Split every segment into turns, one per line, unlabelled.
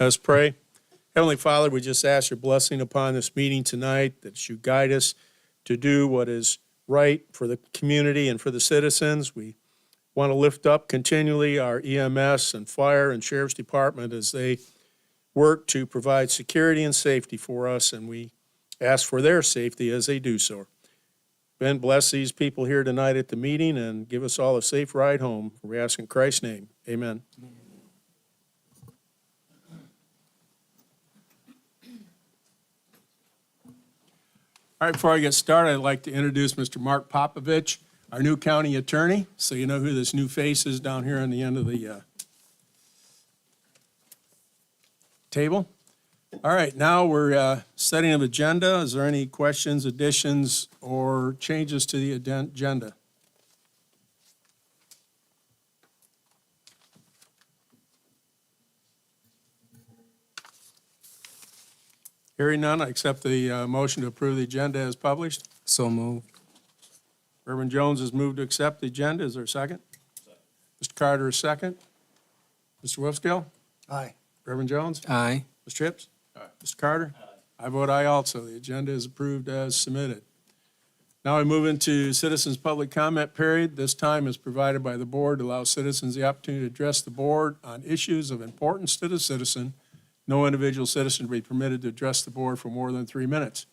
Let us pray. Heavenly Father, we just ask your blessing upon this meeting tonight, that you guide us to do what is right for the community and for the citizens. We want to lift up continually our EMS and fire and sheriff's department as they work to provide security and safety for us, and we ask for their safety as they do so. Ben, bless these people here tonight at the meeting and give us all a safe ride home. We ask in Christ's name. Amen. All right, before I get started, I'd like to introduce Mr. Mark Popovich, our new county attorney, so you know who this new face is down here on the end of the table. All right, now we're setting an agenda. Is there any questions, additions, or changes to the agenda? Hearing none, I accept the motion to approve the agenda as published.
So moved.
Reverend Jones has moved to accept the agenda. Is there a second? Mr. Carter, a second. Mr. Wolfskill?
Aye.
Reverend Jones?
Aye.
Mr. Trips? Aye. Mr. Carter? Aye. I vote aye also. The agenda is approved as submitted. Now we move into citizens' public comment period. This time is provided by the board to allow citizens the opportunity to address the board on issues of importance to the citizen. No individual citizen will be permitted to address the board for more than 3 minutes.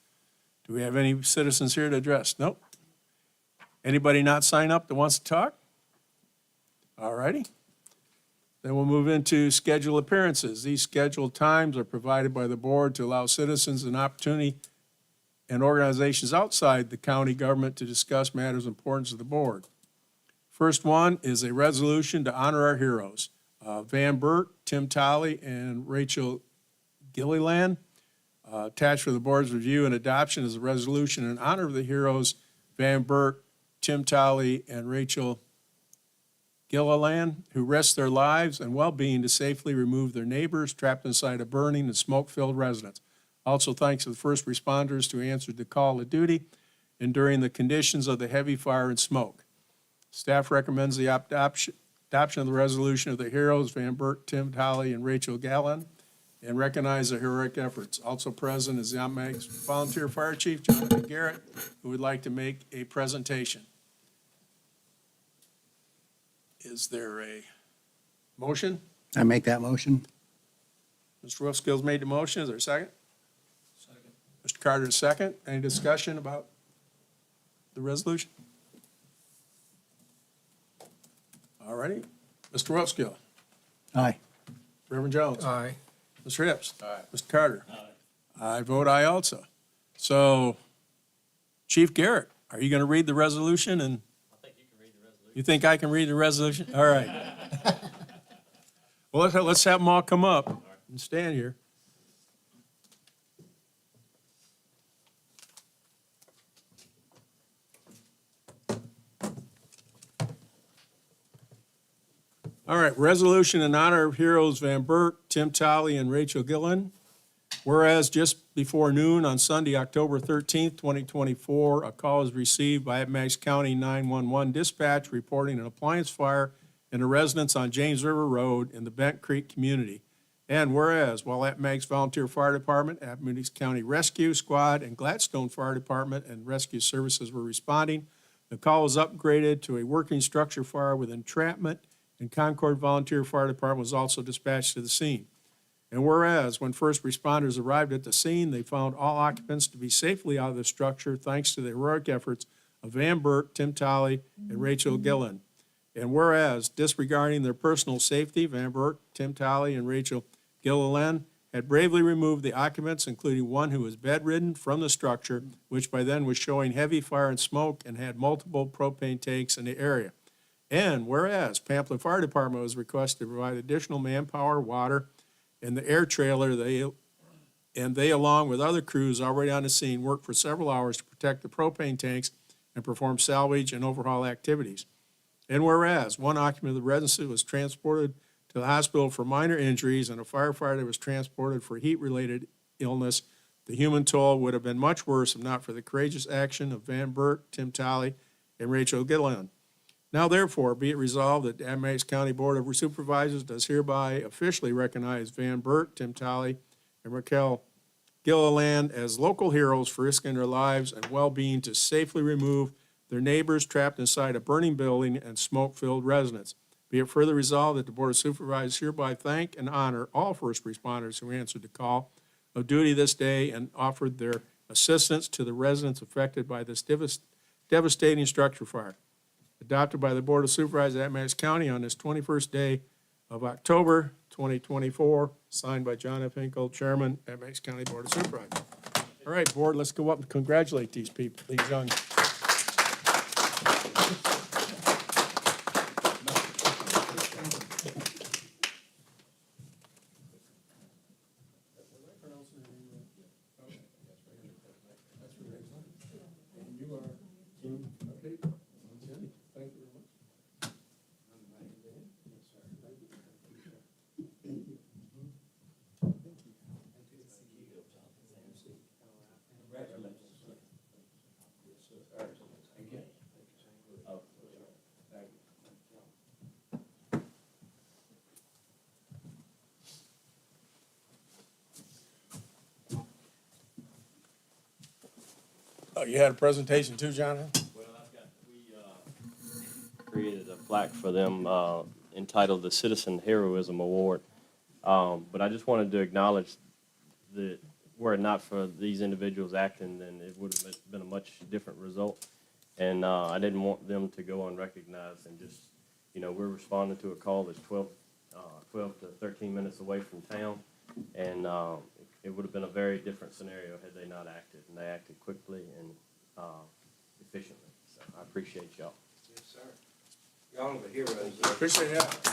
Do we have any citizens here to address? Nope. Anybody not sign up that wants to talk? All righty. Then we'll move into scheduled appearances. These scheduled times are provided by the board to allow citizens an opportunity and organizations outside the county government to discuss matters important to the board. First one is a resolution to honor our heroes. Van Burt, Tim Tolley, and Rachel Gilliland. Attached for the board's review and adoption is a resolution in honor of the heroes Van Burt, Tim Tolley, and Rachel Gilliland, who risked their lives and well-being to safely remove their neighbors trapped inside a burning and smoke-filled residence. Also thanks to the first responders who answered the call of duty enduring the conditions of the heavy fire and smoke. Staff recommends the adoption of the resolution of the heroes Van Burt, Tim Tolley, and Rachel Gilliland, and recognize their heroic efforts. Also present is the Appomattox Volunteer Fire Chief, Jonathan Garrett, who would like to make a presentation. Is there a motion?
I make that motion.
Mr. Wolfskill's made the motion. Is there a second? Second. Mr. Carter, second. Any discussion about the resolution? All righty. Mr. Wolfskill.
Aye.
Reverend Jones.
Aye.
Mr. Hips. Aye. Mr. Carter. Aye. I vote aye also. So, Chief Garrett, are you going to read the resolution? And
I think you can read the resolution.
you think I can read the resolution? All right. Well, let's have them all come up and stand here. All right, resolution in honor of heroes Van Burt, Tim Tolley, and Rachel Gilliland. Whereas just before noon on Sunday, October 13th, 2024, a call was received by Appomattox County 911 dispatch reporting an appliance fire in a residence on James River Road in the Bent Creek community. And whereas while Appomattox Volunteer Fire Department, Appomattox County Rescue Squad, and Gladstone Fire Department and Rescue Services were responding, the call was upgraded to a working structure fire with entrapment, and Concord Volunteer Fire Department was also dispatched to the scene. And whereas when first responders arrived at the scene, they found all occupants to be safely out of the structure thanks to the heroic efforts of Van Burt, Tim Tolley, and Rachel Gilliland. And whereas, disregarding their personal safety, Van Burt, Tim Tolley, and Rachel Gilliland had bravely removed the occupants, including one who was bedridden, from the structure, which by then was showing heavy fire and smoke and had multiple propane tanks in the area. And whereas Pamplin Fire Department was requested to provide additional manpower, water, and the air trailer, they along with other crews already on the scene, worked for several hours to protect the propane tanks and perform salvage and overhaul activities. And whereas one occupant of the residence was transported to the hospital for minor injuries and a firefighter was transported for heat-related illness, the human toll would have been much worse if not for the courageous action of Van Burt, Tim Tolley, and Rachel Gilliland. Now therefore, be it resolved that the Appomattox County Board of Supervisors does hereby officially recognize Van Burt, Tim Talley, and Raquel Gilliland as local heroes for risking their lives and well-being to safely remove their neighbors trapped inside a burning building and smoke-filled residence. Be it further resolved that the Board of Supervisors hereby thank and honor all first responders who answered the call of duty this day and offered their assistance to the residents affected by this devastating structure fire. Adopted by the Board of Supervisors of Appomattox County on this 21st day of October 2024, signed by John F. Hinkle, Chairman, Appomattox County Board of Supervisors. All right, Board, let's go up and congratulate these people, these young. Oh, you had a presentation too, Jonathan?
Well, we created a plaque for them entitled the Citizen Heroism Award. But I just wanted to acknowledge that were it not for these individuals acting, then it would have been a much different result. And I didn't want them to go unrecognized and just, we're responding to a call that's 12 to 13 minutes away from town. And it would have been a very different scenario had they not acted, and they acted quickly and efficiently. So I appreciate y'all.
Yes, sir. Y'all are the heroes.
Appreciate that.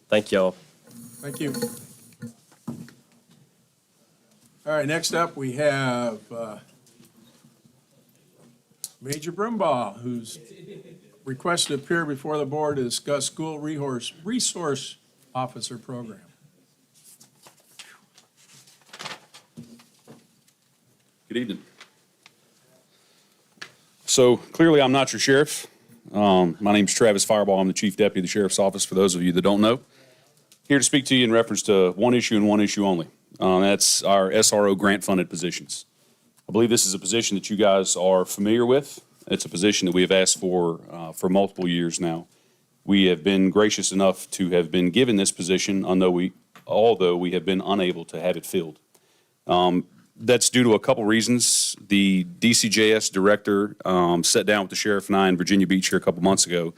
Thank y'all.
Thank you. All right, next up, we have Major Brimbaugh, who's requested to appear before the board to discuss school resource officer program.
Good evening. So clearly, I'm not your sheriff. My name's Travis Fireball. I'm the Chief Deputy of the Sheriff's Office, for those of you that don't know. Here to speak to you in reference to one issue and one issue only. That's our SRO grant-funded positions. I believe this is a position that you guys are familiar with. It's a position that we have asked for multiple years now. We have been gracious enough to have been given this position, although we have been unable to have it filled. That's due to a couple reasons. The DCJS director sat down with the sheriff and I in Virginia Beach here a couple months ago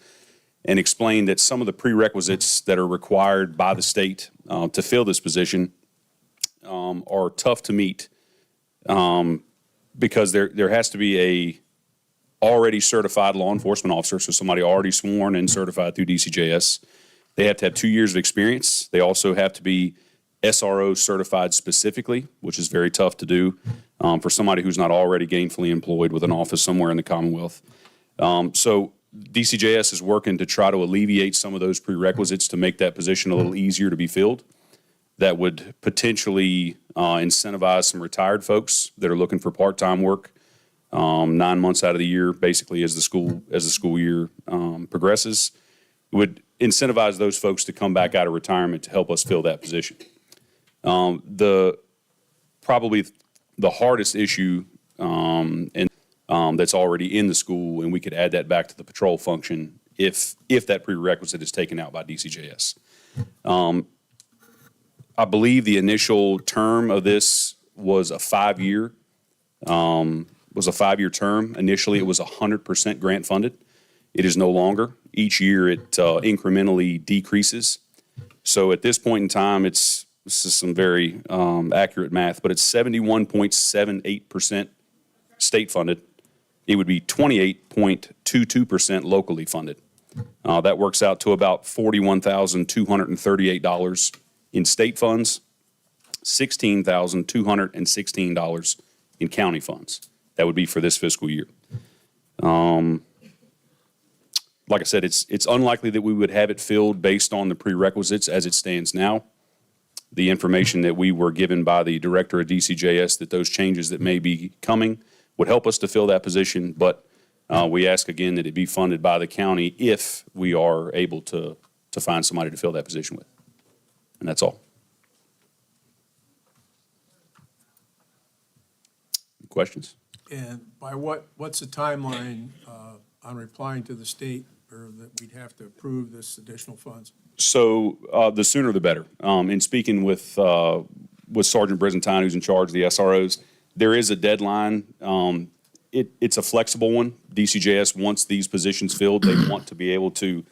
and explained that some of the prerequisites that are required by the state to fill this position are tough to meet because there has to be a already certified law enforcement officer, so somebody already sworn and certified through DCJS. They have to have 2 years of experience. They also have to be SRO certified specifically, which is very tough to do for somebody who's not already gainfully employed with an office somewhere in the Commonwealth. So DCJS is working to try to alleviate some of those prerequisites to make that position a little easier to be filled. That would potentially incentivize some retired folks that are looking for part-time work 9 months out of the year, basically as the school year progresses. It would incentivize those folks to come back out of retirement to help us fill that position. Probably the hardest issue that's already in the school, and we could add that back to the patrol function if that prerequisite is taken out by DCJS. I believe the initial term of this was a 5-year term. Initially, it was 100% grant funded. It is no longer. Each year, it incrementally decreases. So at this point in time, this is some very accurate math, but it's 71.78% state funded. It would be 28.22% locally funded. That works out to about $41,238 in state funds, $16,216 in county funds. That would be for this fiscal year. Like I said, it's unlikely that we would have it filled based on the prerequisites as it stands now. The information that we were given by the director of DCJS that those changes that may be coming would help us to fill that position, but we ask again that it be funded by the county if we are able to find somebody to fill that position with. And that's all. Questions?
And by what's the timeline on replying to the state, or that we'd have to approve this additional funds?
So the sooner the better. In speaking with Sergeant Brizentine, who's in charge of the SROs, there is a deadline. It's a flexible one. DCJS wants these positions filled. They want to be able to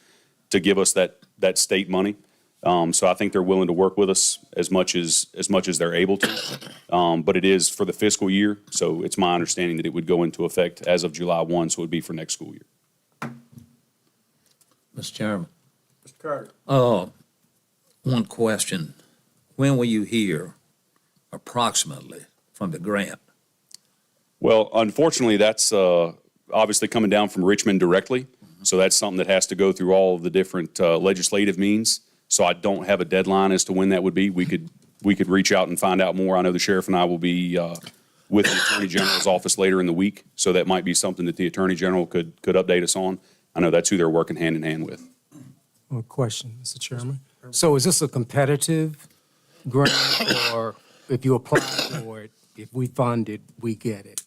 give us that state money. So I think they're willing to work with us as much as they're able to. But it is for the fiscal year, so it's my understanding that it would go into effect as of July 1, so it would be for next school year.
Mr. Chairman,
Mr. Carter?
one question. When will you hear approximately from the grant?
Well, unfortunately, that's obviously coming down from Richmond directly. So that's something that has to go through all of the different legislative means. So I don't have a deadline as to when that would be. We could reach out and find out more. I know the sheriff and I will be with the Attorney General's office later in the week. So that might be something that the Attorney General could update us on. I know that's who they're working hand in hand with.
One question, Mr. Chairman. So is this a competitive grant, or if you apply for it, if we fund it, we get it?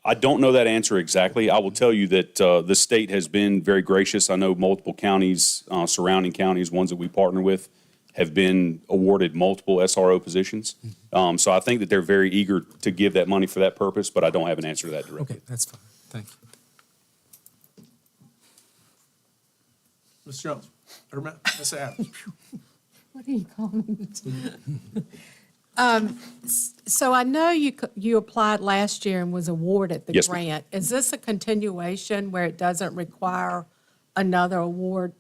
I don't know that answer exactly. I will tell you that the state has been very gracious. I know multiple counties, surrounding counties, ones that we partner with, have been awarded multiple SRO positions. So I think that they're very eager to give that money for that purpose, but I don't have an answer to that directly.
Okay, that's fine. Thank you.
Ms. Jones? Or Ms. Adams?
What are you calling me to? So I know you applied last year and was awarded the
Yes, ma'am.
grant. Is this a continuation where it doesn't require another award?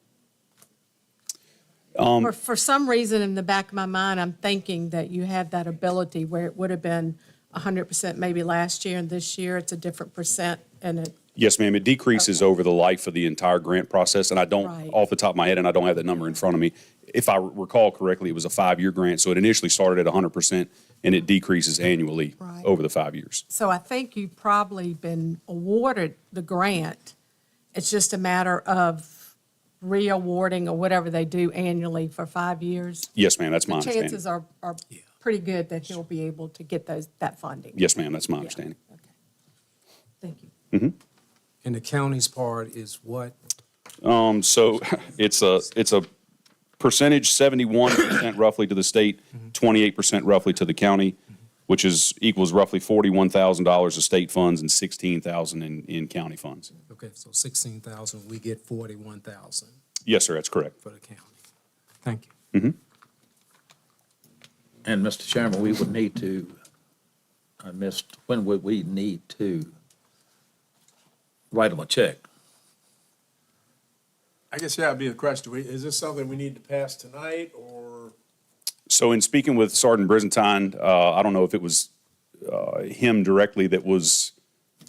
Or for some reason in the back of my mind, I'm thinking that you have that ability where it would have been 100% maybe last year, and this year it's a different percent, and it,
Yes, ma'am. It decreases over the life of the entire grant process, and I don't,
Right.
off the top of my head, and I don't have that number in front of me. If I recall correctly, it was a 5-year grant, so it initially started at 100%, and it decreases annually
Right.
over the 5 years.
so I think you've probably been awarded the grant. It's just a matter of re-awarding or whatever they do annually for 5 years.
Yes, ma'am. That's my
The
understanding.
chances are pretty good that he'll be able to get that funding.
Yes, ma'am. That's my
Yeah,
understanding.
okay. Thank you.
And the county's part is what?
So it's a percentage, 71% roughly to the state, 28% roughly to the county, which equals roughly $41,000 of state funds and $16,000 in county funds.
Okay, so 16,000, we get 41,000
Yes, sir, that's correct.
for the county. Thank you.
And Mr. Chairman, we would need to, when would we need to write them a check?
I guess that would be the question. Is this something we need to pass tonight, or?
So in speaking with Sergeant Brizentine, I don't know if it was him directly that was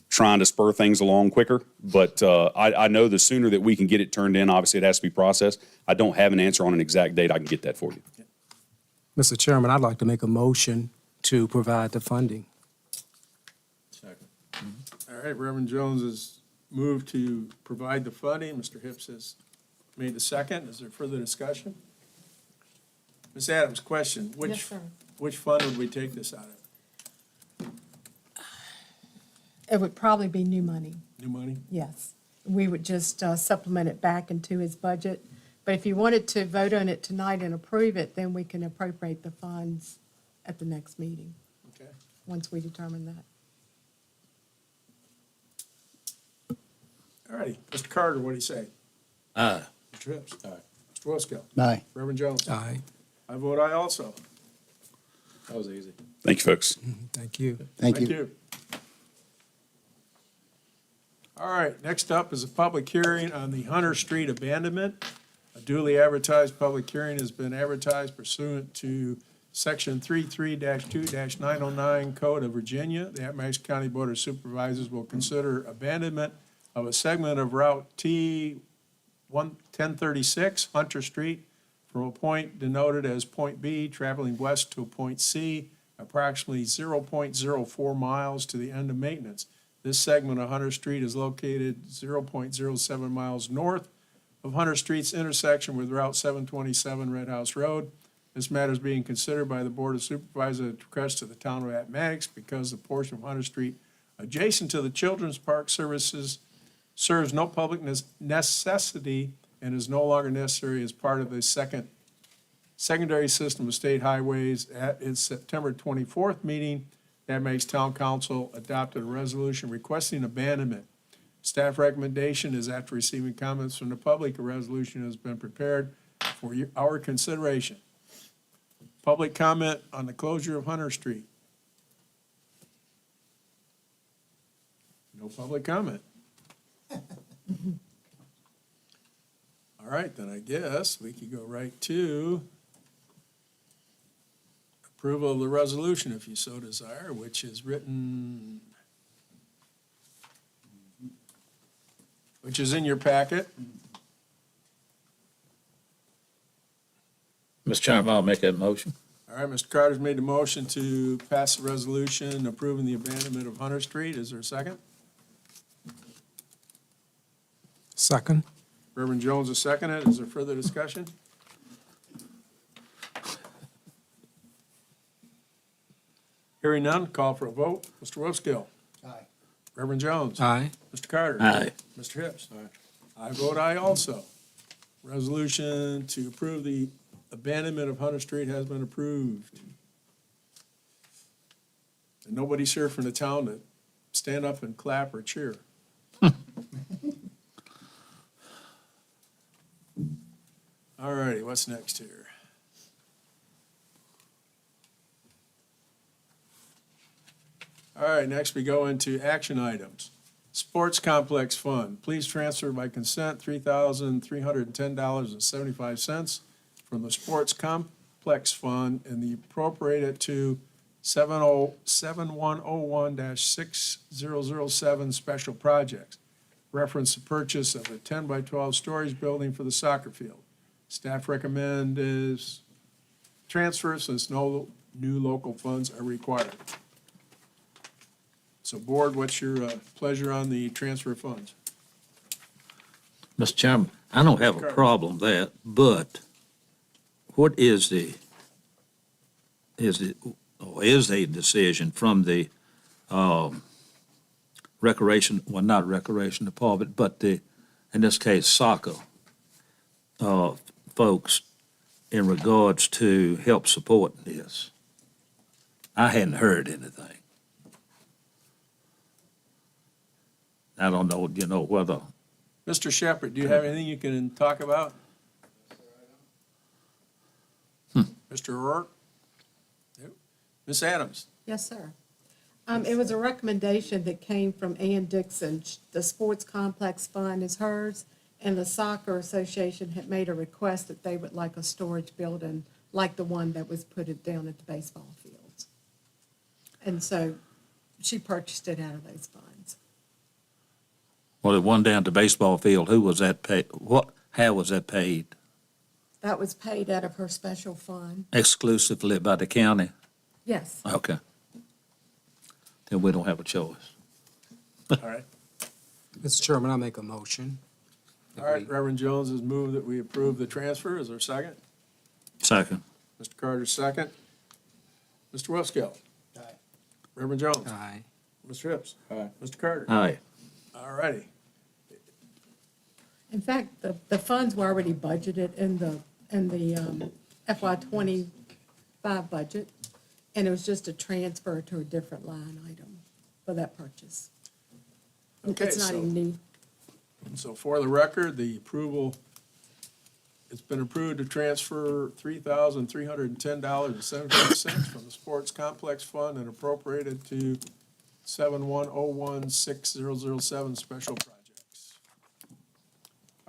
trying to spur things along quicker, but I know the sooner that we can get it turned in, obviously it has to be processed. I don't have an answer on an exact date. I can get that for you.
Mr. Chairman, I'd like to make a motion to provide the funding.
All right, Reverend Jones has moved to provide the funding. Mr. Hips has made the second. Is there further discussion? Ms. Adams, question.
Yes, sir.
Which fund would we take this out of?
It would probably be new money,
New money?
yes. We would just supplement it back into his budget. But if you wanted to vote on it tonight and approve it, then we can appropriate the funds at the next meeting,
Okay.
once we determine that.
All righty. Mr. Carter, what do you say?
Aye.
Mr. Hips? Aye. Mr. Wosko?
Aye.
Reverend Jones?
Aye.
I vote aye also.
That was easy.
Thank you, folks.
Thank you.
Thank you.
All right, next up is a public hearing on the Hunter Street abandonment. A duly advertised public hearing has been advertised pursuant to Section 33-2-909 Code of Virginia. The Appomattox County Board of Supervisors will consider abandonment of a segment of Route T 1036 Hunter Street from a point denoted as Point B, traveling west to Point C, approximately 0.04 miles to the end of maintenance. This segment of Hunter Street is located 0.07 miles north of Hunter Street's intersection with Route 727 Red House Road. This matter is being considered by the Board of Supervisors at the request of the town of Appomattox because the portion of Hunter Street adjacent to the Children's Park Services serves no public necessity and is no longer necessary as part of the secondary system of state highways. At its September 24th meeting, the Appomattox Town Council adopted a resolution requesting abandonment. Staff recommendation is after receiving comments from the public, a resolution has been prepared for our consideration. Public comment on the closure of Hunter Street. No public comment. All right, then I guess we could go right to approval of the resolution, if you so desire, which is written, which is in your packet.
Mr. Chairman, I'll make that motion.
All right, Mr. Carter's made the motion to pass the resolution approving the abandonment of Hunter Street. Is there a second?
Second?
Reverend Jones has seconded. Is there further discussion? Hearing none, call for a vote. Mr. Wolfskill.
Aye.
Reverend Jones.
Aye.
Mr. Carter.
Aye.
Mr. Hips. I vote aye also. Resolution to approve the abandonment of Hunter Street has been approved. And nobody's here from the town to stand up and clap or cheer. All righty, what's next here? All right, next we go into action items. Sports Complex Fund, please transfer by consent $3,310.75 from the Sports Complex Fund and the appropriate it to 7101-6007 Special Projects. Reference the purchase of a 10 by 12 storage building for the soccer field. Staff recommend is transfer since no new local funds are required. So Board, what's your pleasure on the transfer of funds?
Mr. Chairman, I don't have a problem with that, but what is a decision from the recreation, well, not recreation department, but in this case, soccer folks in regards to help support this? I hadn't heard anything. I don't know, whether,
Mr. Shepherd, do you have anything you can talk about? Mr. O'Rourke? Nope. Ms. Adams?
Yes, sir. It was a recommendation that came from Ann Dixon. The Sports Complex Fund is hers, and the Soccer Association had made a request that they would like a storage building like the one that was put it down at the baseball fields. And so she purchased it out of those funds.
well, the one down at the baseball field, who was that paid, how was that paid?
That was paid out of her special fund.
Exclusively by the county?
Yes.
Okay. Then we don't have a choice.
All right.
Mr. Chairman, I make a motion.
All right, Reverend Jones has moved that we approve the transfer. Is there a second?
Second.
Mr. Carter, second. Mr. Wolfskill.
Aye.
Reverend Jones.
Aye.
Mr. Hips. Mr. Carter.
Aye.
All righty.
In fact, the funds were already budgeted in the FY '25 budget, and it was just a transfer to a different line item for that purchase.
Okay,
It's not
so-
even new.
So for the record, the approval, it's been approved to transfer $3,310.75 from the Sports Complex Fund and appropriated to 7101-6007 Special Projects.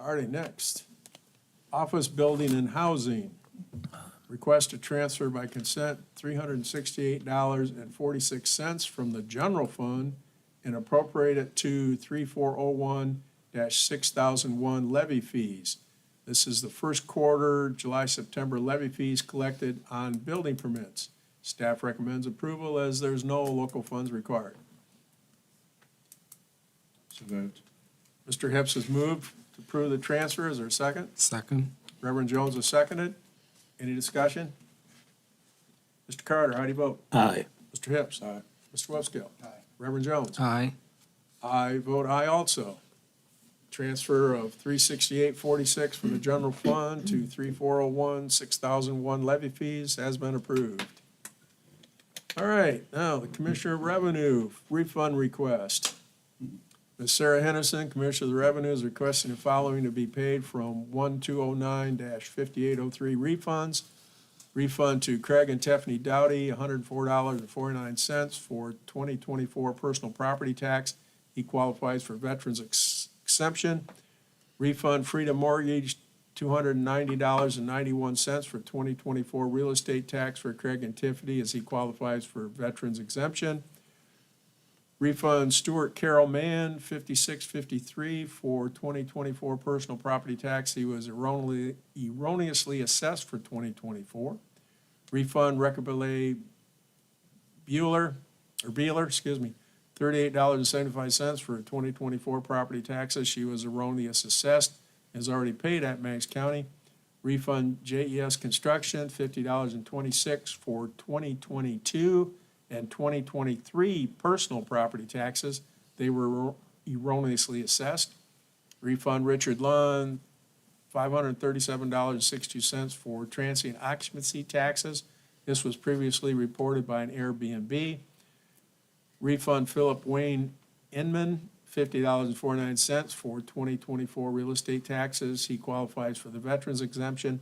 All righty, next. Office Building and Housing. Request to transfer by consent $368.46 from the general fund and appropriate it to 3401-6001 levy fees. This is the first quarter, July, September levy fees collected on building permits. Staff recommends approval as there's no local funds required.
So moved.
Mr. Hips has moved to approve the transfer. Is there a second?
Second.
Reverend Jones has seconded. Any discussion? Mr. Carter, how do you vote?
Aye.
Mr. Hips?
Aye.
Mr. Webskill? Aye. Reverend Jones?
Aye.
I vote aye also. Transfer of $368.46 from the general fund to 3401-6001 levy fees has been approved. All right, now the Commissioner of Revenue refund request. Ms. Sarah Hennessy, Commissioner of the Revenue, is requesting the following to be paid from 1209-5803 refunds. Refund to Craig and Tiffany Dowdy, $104.49 for 2024 personal property tax. He qualifies for Veterans Exemption. Refund Freedom Mortgage, $290.91 for 2024 real estate tax for Craig and Tiffany as he qualifies for Veterans Exemption. Refund Stuart Carroll Mann, $56.53 for 2024 personal property tax. He was erroneously assessed for 2024. Refund Recabile Beeler, $38.75 for 2024 property taxes. She was erroneously assessed, is already paid at Meigs County. Refund JES Construction, $50.26 for 2022 and 2023 personal property taxes. They were erroneously assessed. Refund Richard Lund, $537.62 for transient occupancy taxes. This was previously reported by an Airbnb. Refund Philip Wayne Inman, $50.49 for 2024 real estate taxes. He qualifies for the Veterans Exemption.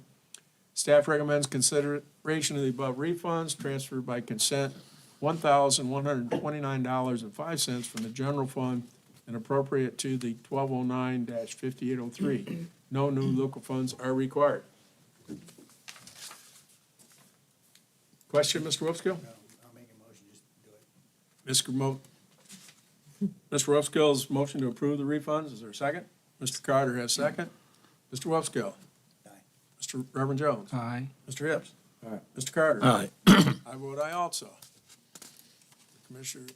Staff recommends consideration of the above refunds transferred by consent, $1,129.05 from the general fund and appropriate to the 1209-5803. No new local funds are required. Question, Mr. Wolfskill?
I'll make a motion, just do it.
Mr. Wolfskill's motion to approve the refunds, is there a second? Mr. Carter has second. Mr. Wolfskill?
Aye.
Mr. Reverend Jones?
Aye.
Mr. Hips?
Aye.
Mr. Carter?
Aye.
I vote aye also. Commissioner,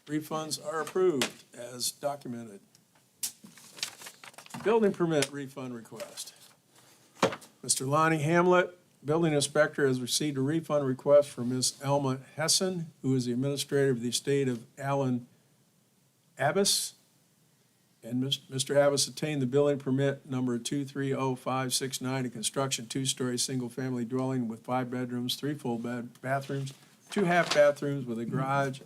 the refunds are approved as documented. Building permit refund request. Mr. Lonnie Hamlet, building inspector, has received a refund request from Ms. Elma Hessen, who is the administrator of the estate of Alan Abbas. And Mr. Abbas obtained the building permit number 230569 to construction two-story single-family dwelling with 5 bedrooms, 3 full bathrooms, 2 half bathrooms with a garage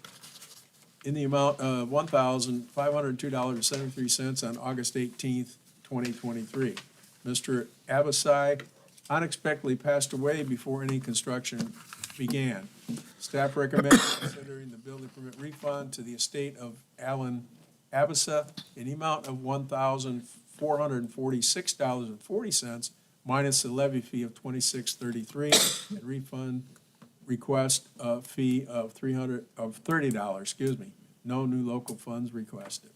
in the amount of $1,502.73 on August 18th, 2023. Mr. Abbasai unexpectedly passed away before any construction began. Staff recommends considering the building permit refund to the estate of Alan Abassa in the amount of $1,446.40 minus the levy fee of $26.33 and refund request fee of $30. No new local funds requested.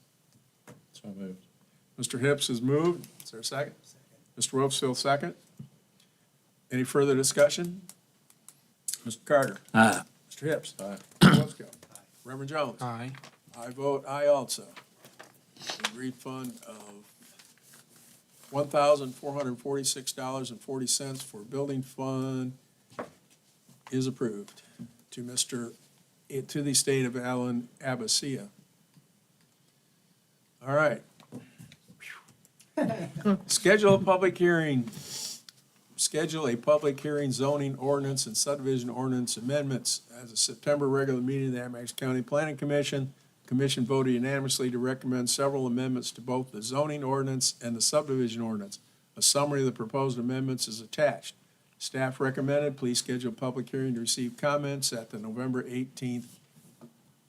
So moved.
Mr. Hips has moved. Is there a second? Mr. Wolfskill, second. Any further discussion? Mr. Carter?
Aye.
Mr. Hips?
Aye.
Mr. Wolfskill? Reverend Jones?
Aye.
I vote aye also. The refund of $1,446.40 for building fund is approved to to the estate of Alan Abbasia. All right. Schedule a public hearing zoning ordinance and subdivision ordinance amendments as a September regular meeting of the Appomattox County Planning Commission. Commission voted unanimously to recommend several amendments to both the zoning ordinance and the subdivision ordinance. A summary of the proposed amendments is attached. Staff recommended, please schedule a public hearing to receive comments at the November 18th,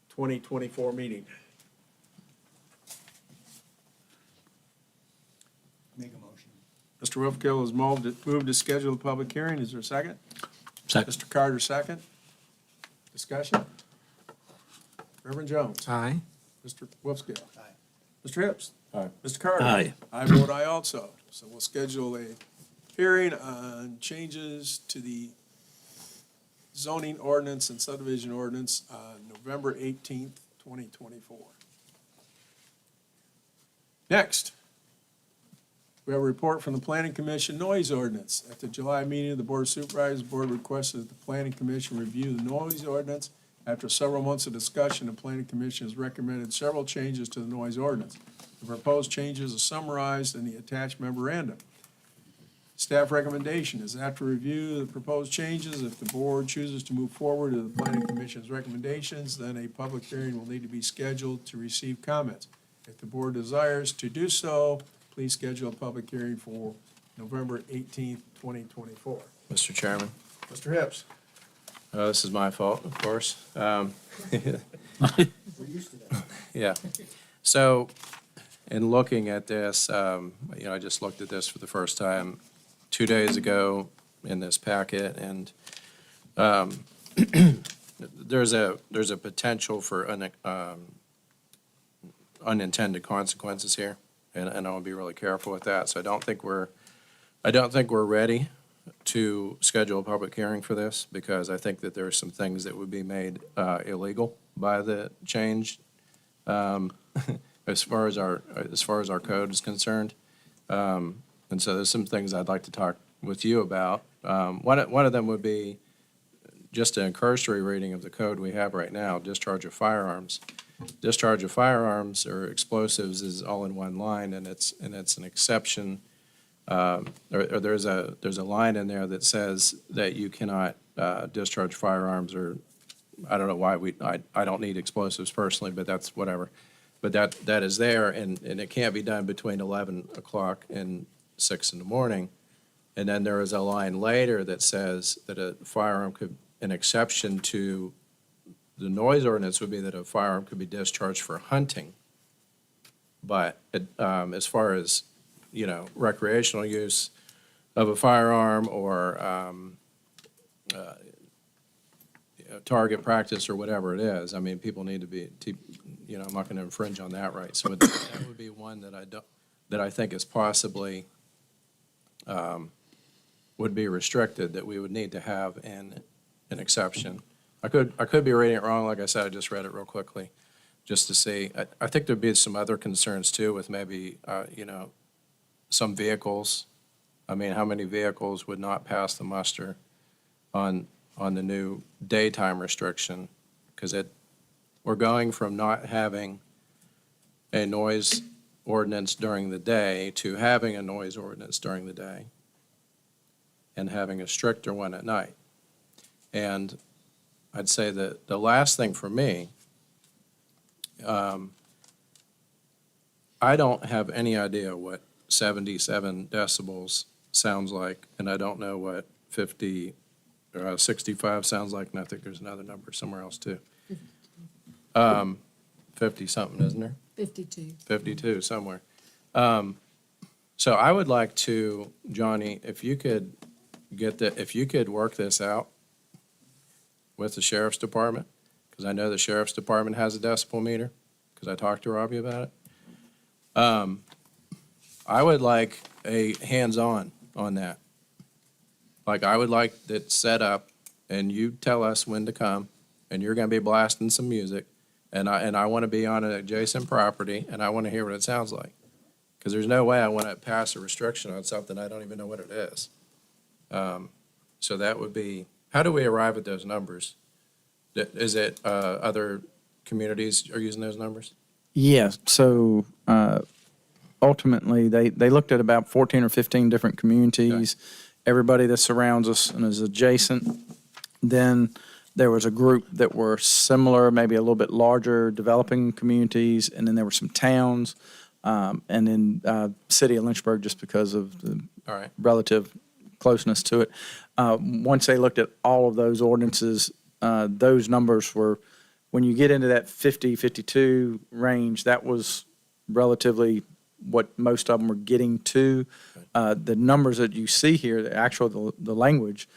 2024 meeting. Mr. Wolfkill has moved to schedule a public hearing. Is there a second?
Second.
Mr. Carter, second. Discussion? Reverend Jones?
Aye.
Mr. Wolfskill?
Aye.
Mr. Hips?
Aye.
Mr. Carter?
Aye.
I vote aye also. So we'll schedule a hearing on changes to the zoning ordinance and subdivision ordinance on November 18th, 2024. Next, we have a report from the Planning Commission noise ordinance. At the July meeting of the Board of Supervisors, the board requested that the Planning Commission review the noise ordinance. After several months of discussion, the Planning Commission has recommended several changes to the noise ordinance. The proposed changes are summarized in the attached memorandum. Staff recommendation is after review of the proposed changes, if the board chooses to move forward with the Planning Commission's recommendations, then a public hearing will need to be scheduled to receive comments. If the board desires to do so, please schedule a public hearing for November 18th, 2024.
Mr. Chairman,
Mr. Hips?
this is my fault, of course.
We're used to that.
Yeah. So, in looking at this, I just looked at this for the first time 2 days ago in this packet, and there's a potential for unintended consequences here, and I want to be really careful with that. So I don't think we're ready to schedule a public hearing for this, because I think that there are some things that would be made illegal by the change as far as our code is concerned. And so there's some things I'd like to talk with you about. One of them would be just an cursory reading of the code we have right now, discharge of firearms. Discharge of firearms or explosives is all in one line, and it's an exception. Or there's a line in there that says that you cannot discharge firearms, or I don't know why I don't need explosives personally, but that's whatever. But that is there, and it can't be done between 11 o'clock and 6 in the morning. And then there is a line later that says that an exception to the noise ordinance would be that a firearm could be discharged for hunting. But as far as, recreational use of a firearm or target practice or whatever it is, I mean, people need to be, I'm not going to infringe on that right. So that would be one that I think is possibly would be restricted, that we would need to have an exception. I could be reading it wrong. Like I said, I just read it real quickly just to see. I think there'd be some other concerns too with maybe, some vehicles. I mean, how many vehicles would not pass the muster on the new daytime restriction? Because we're going from not having a noise ordinance during the day to having a noise ordinance during the day and having a stricter one at night. And I'd say that the last thing for me, I don't have any idea what 77 decibels sounds like, and I don't know what 65 sounds like, and I think there's another number somewhere else too. 50-something, isn't there?
52.
52 somewhere. So I would like to, Johnny, if you could work this out with the sheriff's department, because I know the sheriff's department has a decibel meter, because I talked to Robbie about it. I would like a hands-on on that. Like, I would like it set up, and you tell us when to come, and you're gonna be blasting some music, and I want to be on an adjacent property, and I want to hear what it sounds like. Because there's no way I want to pass a restriction on something I don't even know what it is. So that would be, how do we arrive at those numbers? Is it other communities are using those numbers?
Yes, so ultimately, they looked at about 14 or 15 different communities, everybody that surrounds us and is adjacent. Then there was a group that were similar, maybe a little bit larger, developing communities, and then there were some towns, and then city of Lynchburg, just because of the
All right.
relative closeness to it. Once they looked at all of those ordinances, those numbers were, when you get into that 50, 52 range, that was relatively what most of them are getting to. The numbers that you see here, the language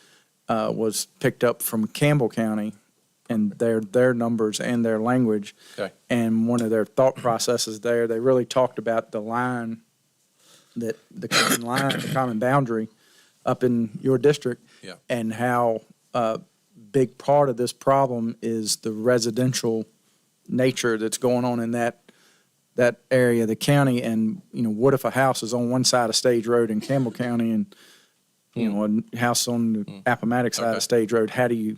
was picked up from Campbell County and their numbers and their language.
Okay.
And one of their thought processes there, they really talked about the line, the common boundary up in your district.
Yeah.
And how a big part of this problem is the residential nature that's going on in that area of the county. And, what if a house is on one side of Stage Road in Campbell County and, a house on the Appomattox side
Okay.
of Stage Road? How do you,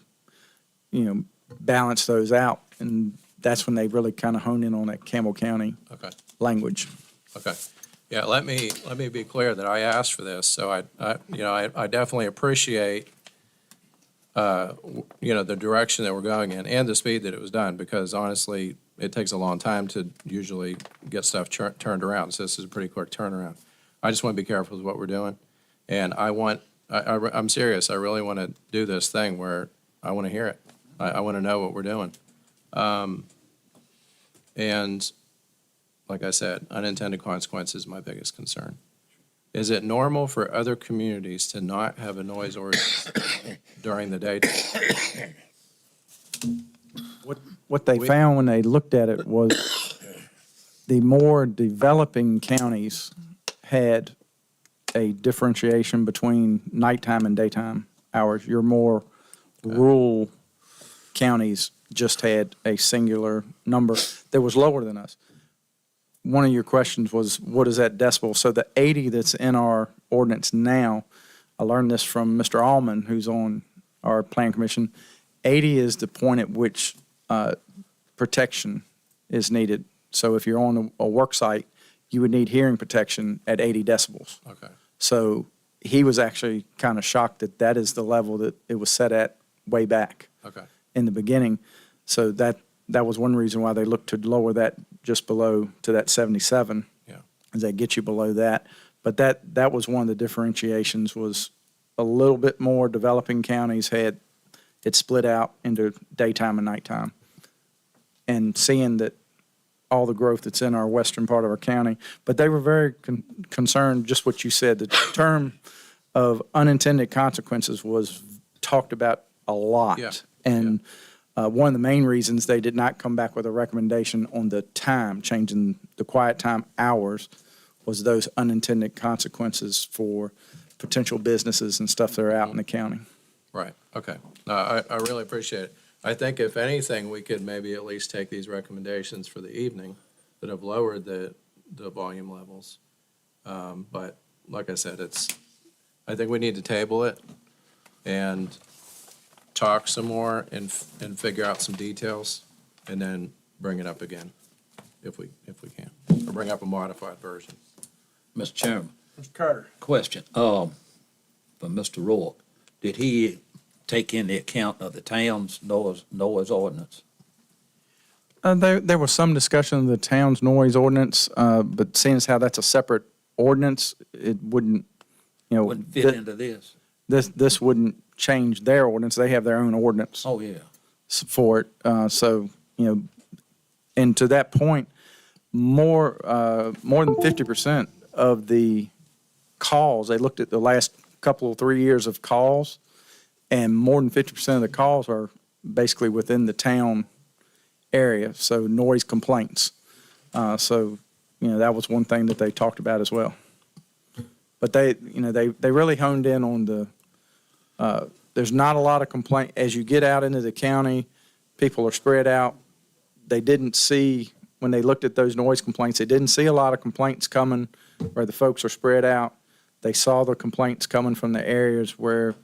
balance those out? And that's when they really kind of hone in on that Campbell County
Okay.
language.
Okay. Yeah, let me be clear that I asked for this, so I definitely appreciate, the direction that we're going in and the speed that it was done, because honestly, it takes a long time to usually get stuff turned around, so this is a pretty quick turnaround. I just want to be careful with what we're doing, and I'm serious, I really want to do this thing where I want to hear it. I want to know what we're doing. And like I said, unintended consequences is my biggest concern. Is it normal for other communities to not have a noise ordinance during the day?
What they found when they looked at it was the more developing counties had a differentiation between nighttime and daytime hours. Your more rural counties just had a singular number that was lower than us. One of your questions was, what is that decibel? So the 80 that's in our ordinance now, I learned this from Mr. Allman, who's on our plan commission. 80 is the point at which protection is needed. So if you're on a work site, you would need hearing protection at 80 decibels.
Okay.
So he was actually kind of shocked that that is the level that it was set at way back
Okay.
in the beginning. So that was one reason why they looked to lower that just below to that 77.
Yeah.
Is that get you below that. But that was one of the differentiations, was a little bit more developing counties had it split out into daytime and nighttime. And seeing that all the growth that's in our western part of our county, but they were very concerned, just what you said, the term of unintended consequences was talked about a lot.
Yeah.
And one of the main reasons they did not come back with a recommendation on the time, changing the quiet time hours, was those unintended consequences for potential businesses and stuff that are out in the county.
Right, okay. No, I really appreciate it. I think if anything, we could maybe at least take these recommendations for the evening that have lowered the volume levels. But like I said, I think we need to table it and talk some more and figure out some details, and then bring it up again, if we can, or bring up a modified version.
Mr. Chairman,
Mr. Carter.
question, from Mr. Rourke. Did he take into account of the town's noise ordinance?
There was some discussion of the town's noise ordinance, but seeing as how that's a separate ordinance, it wouldn't,
Wouldn't fit into this?
this wouldn't change their ordinance. They have their own ordinance
Oh, yeah.
for it. And to that point, more than 50% of the calls, they looked at the last couple of 3 years of calls, and more than 50% of the calls are basically within the town area, so noise complaints. That was one thing that they talked about as well. But they really honed in on there's not a lot of complaint. As you get out into the county, people are spread out. They didn't see, when they looked at those noise complaints, they didn't see a lot of complaints coming where the folks are spread out. They saw the complaints coming from the areas where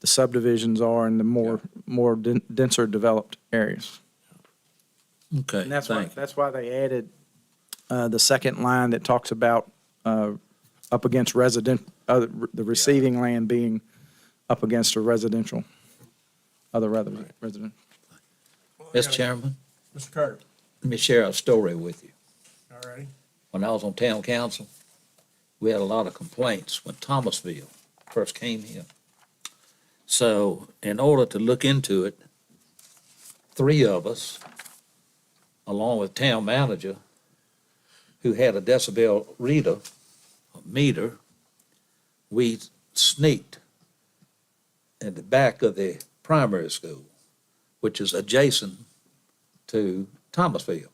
the subdivisions are in the more denser developed areas.
Okay,
And that's
thank you.
why they added the second line that talks about up against the receiving land being up against a residential, resident.
Mr. Chairman,
Mr. Carter.
let me share a story with you.
All righty.
When I was on town council, we had a lot of complaints when Thomasville first came here. So in order to look into it, 3 of us, along with town manager, who had a decibel reader, a meter, we sneaked in the back of the primary school, which is adjacent to Thomasville.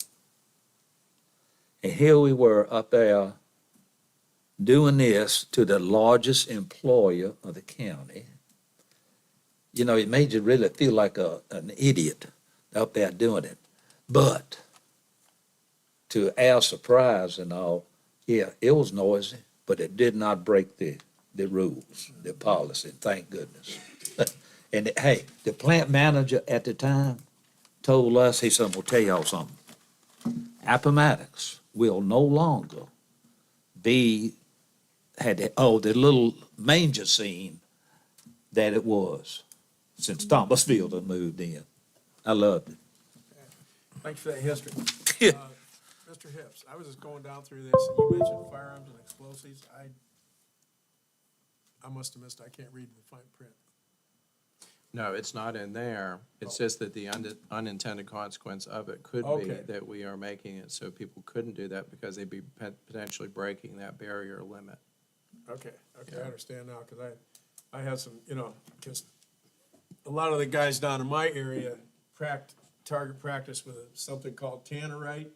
And here we were up there doing this to the largest employer of the county. You know, it made you really feel like an idiot up there doing it. But to our surprise and all, yeah, it was noisy, but it did not break the rules, the policy, thank goodness. And hey, the plant manager at the time told us, he said, I'm gonna tell y'all something. Appomattox will no longer be, the little manger scene that it was since Thomasville had moved in. I loved it.
Thanks for that history. Mr. Hips, I was just going down through this, and you mentioned firearms and explosives. I must have missed, I can't read the fine print.
No, it's not in there. It's just that the unintended consequence of it could be
Okay.
that we are making it so people couldn't do that because they'd be potentially breaking that barrier limit.
Okay, I understand now, because I had some, because a lot of the guys down in my area target practice with something called tannerite.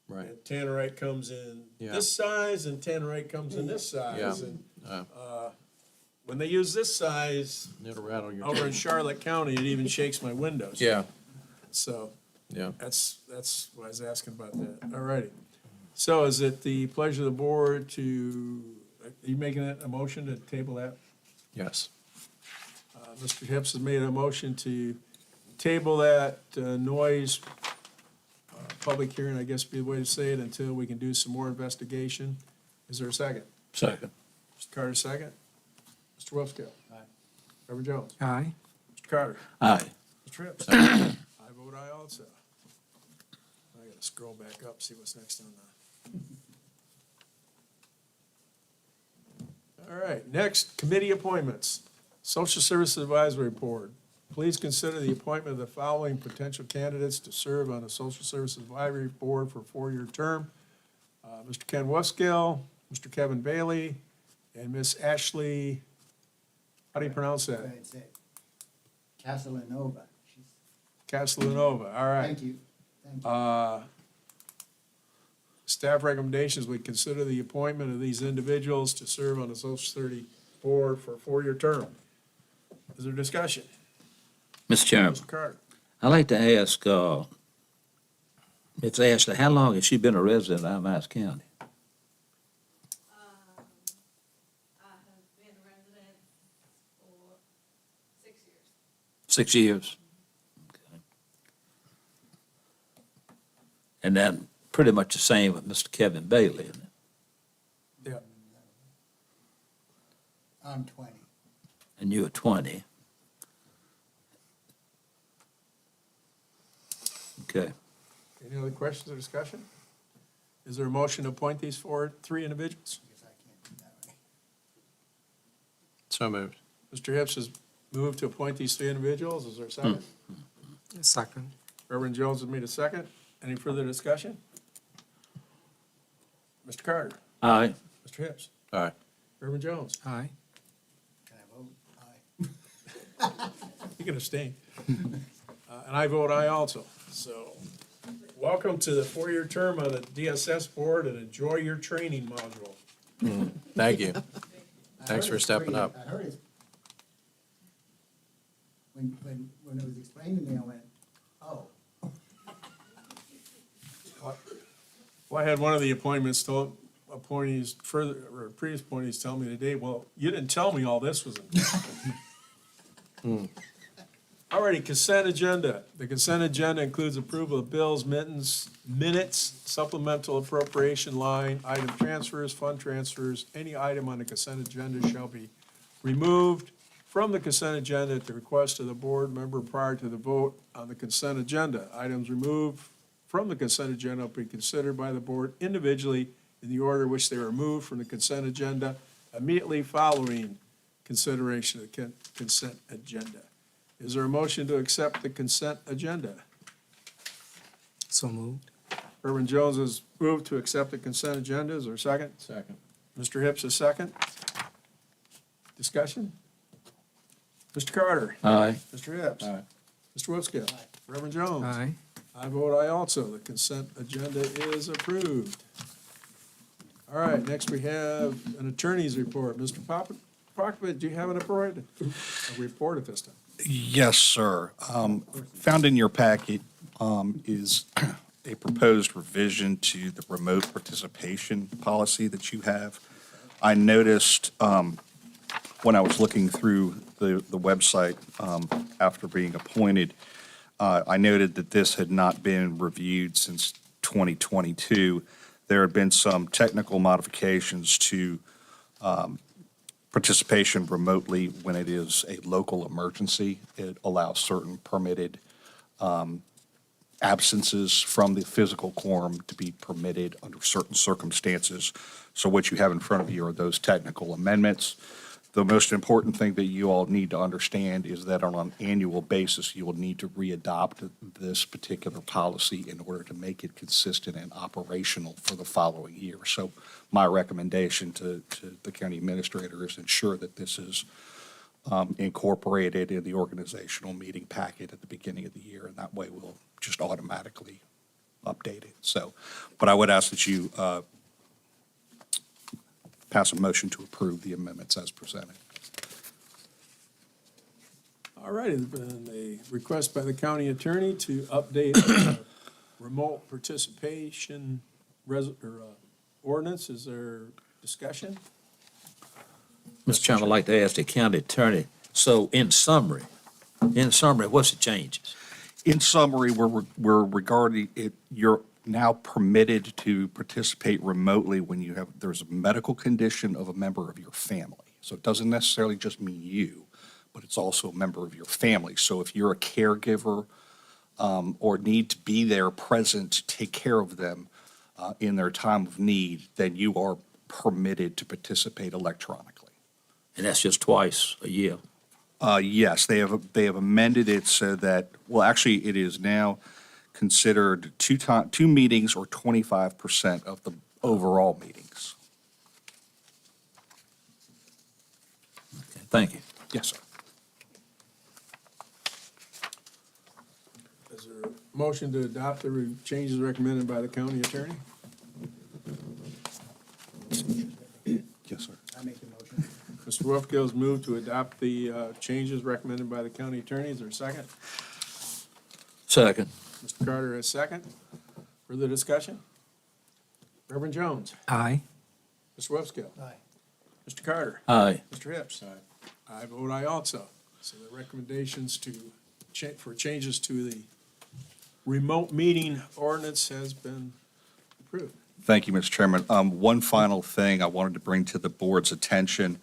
Right.
And tannerite comes in
Yeah.
this size, and tannerite comes in this size.
Yeah.
And when they use this size
It'll rattle your
over in
teeth.
Charlotte County, it even shakes my windows.
Yeah,
So
yeah.
that's why I was asking about that. All righty. So is it the pleasure of the board to, are you making a motion to table that?
Yes.
Mr. Hips has made a motion to table that noise public hearing, I guess would be the way to say it, until we can do some more investigation. Is there a second?
Second.
Mr. Carter, second. Mr. Wolfskill. Aye. Reverend Jones.
Aye.
Mr. Carter.
Aye.
Mr. Hips. I vote aye also. I gotta scroll back up, see what's next on the. All right, next, committee appointments. Social Services Advisory Board. Please consider the appointment of the following potential candidates to serve on the Social Services Advisory Board for a 4-year term. Mr. Ken Wuskill, Mr. Kevin Bailey, and Miss Ashley, how do you pronounce that?
It's it. Castellanova.
Castellanova, all right.
Thank you. Thank you.
Staff recommendations, we consider the appointment of these individuals to serve on the Social Security Board for a 4-year term. Is there discussion?
Mr. Chairman,
Mr. Carter?
I'd like to ask, Ms. Ashley, how long has she been a resident of Appomattox County?
I have been a resident for 6 years.
6 years? Okay. And then pretty much the same with Mr. Kevin Bailey, isn't it?
Yeah.
I'm 20.
And you are 20. Okay.
Any other questions or discussion? Is there a motion to appoint these 3 individuals?
I guess I can't do that way.
So moved.
Mr. Hips has moved to appoint these 3 individuals. Is there a second?
Second.
Reverend Jones has made a second. Any further discussion? Mr. Carter?
Aye.
Mr. Hips?
Aye.
Reverend Jones?
Aye.
Can I vote? Aye.
You can abstain. And I vote aye also. So, welcome to the 4-year term on the DSS board, and enjoy your training module.
Thank you.
I
Thanks
heard
for
it's
stepping
pretty-
up.
I heard it. When it was explained to me, I went, oh.
Well, I had one of the previous appointees tell me today, well, you didn't tell me all this was in. Alrighty, consent agenda. The consent agenda includes approval of bills, minutes, supplemental appropriation line, item transfers, fund transfers. Any item on the consent agenda shall be removed from the consent agenda at the request of the board member prior to the vote on the consent agenda. Items removed from the consent agenda will be considered by the board individually in the order in which they were removed from the consent agenda immediately following consideration of the consent agenda. Is there a motion to accept the consent agenda?
So moved.
Reverend Jones has moved to accept the consent agenda. Is there a second?
Second.
Mr. Hips is second. Discussion? Mr. Carter?
Aye.
Mr. Hips?
Aye.
Mr. Whipskill? Reverend Jones?
Aye.
I vote aye also. The consent agenda is approved. All right, next we have an attorney's report. Mr. Popovich, do you have a report at this time?
Yes, sir. Found in your packet is a proposed revision to the remote participation policy that you have. I noticed when I was looking through the website after being appointed, I noted that this had not been reviewed since 2022. There had been some technical modifications to participation remotely when it is a local emergency. It allows certain permitted absences from the physical quorum to be permitted under certain circumstances. So what you have in front of you are those technical amendments. The most important thing that you all need to understand is that on an annual basis, you will need to readopt this particular policy in order to make it consistent and operational for the following year. So my recommendation to the county administrator is ensure that this is incorporated in the organizational meeting packet at the beginning of the year, and that way we'll just automatically update it. So, but I would ask that you pass a motion to approve the amendments as presented.
All righty, there's been a request by the county attorney to update remote participation ordinance. Is there discussion?
Mr. Chairman, I'd like to ask the county attorney, so in summary, what's the changes?
In summary, we're regarding it, you're now permitted to participate remotely when there's a medical condition of a member of your family. So it doesn't necessarily just mean you, but it's also a member of your family. So if you're a caregiver or need to be there present to take care of them in their time of need, then you are permitted to participate electronically.
And that's just twice a year.
Yes, they have amended it so that, well, actually, it is now considered two meetings or 25% of the overall meetings.
Okay, thank you.
Yes, sir.
Is there a motion to adopt the changes recommended by the county attorney?
Yes, sir.
I make the motion.
Mr. Wolfgill's moved to adopt the changes recommended by the county attorney. Is there a second?
Second.
Mr. Carter is second. Further discussion? Reverend Jones?
Aye.
Mr. Webskill?
Aye.
Mr. Carter?
Aye.
Mr. Hips? I vote aye also. So the recommendations for changes to the remote meeting ordinance has been approved.
Thank you, Mr. Chairman. One final thing I wanted to bring to the board's attention.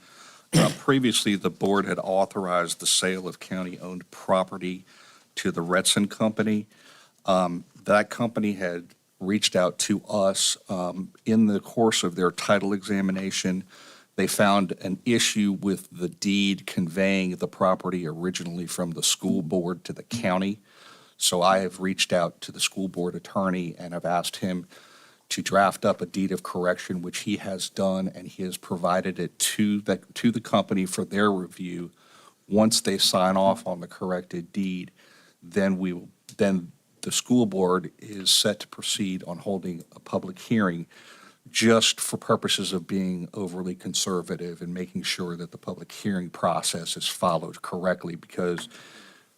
Previously, the board had authorized the sale of county-owned property to the Retson Company. That company had reached out to us in the course of their title examination. They found an issue with the deed conveying the property originally from the school board to the county. So I have reached out to the school board attorney and have asked him to draft up a deed of correction, which he has done, and he has provided it to the company for their review. Once they sign off on the corrected deed, then the school board is set to proceed on holding a public hearing just for purposes of being overly conservative and making sure that the public hearing process is followed correctly, because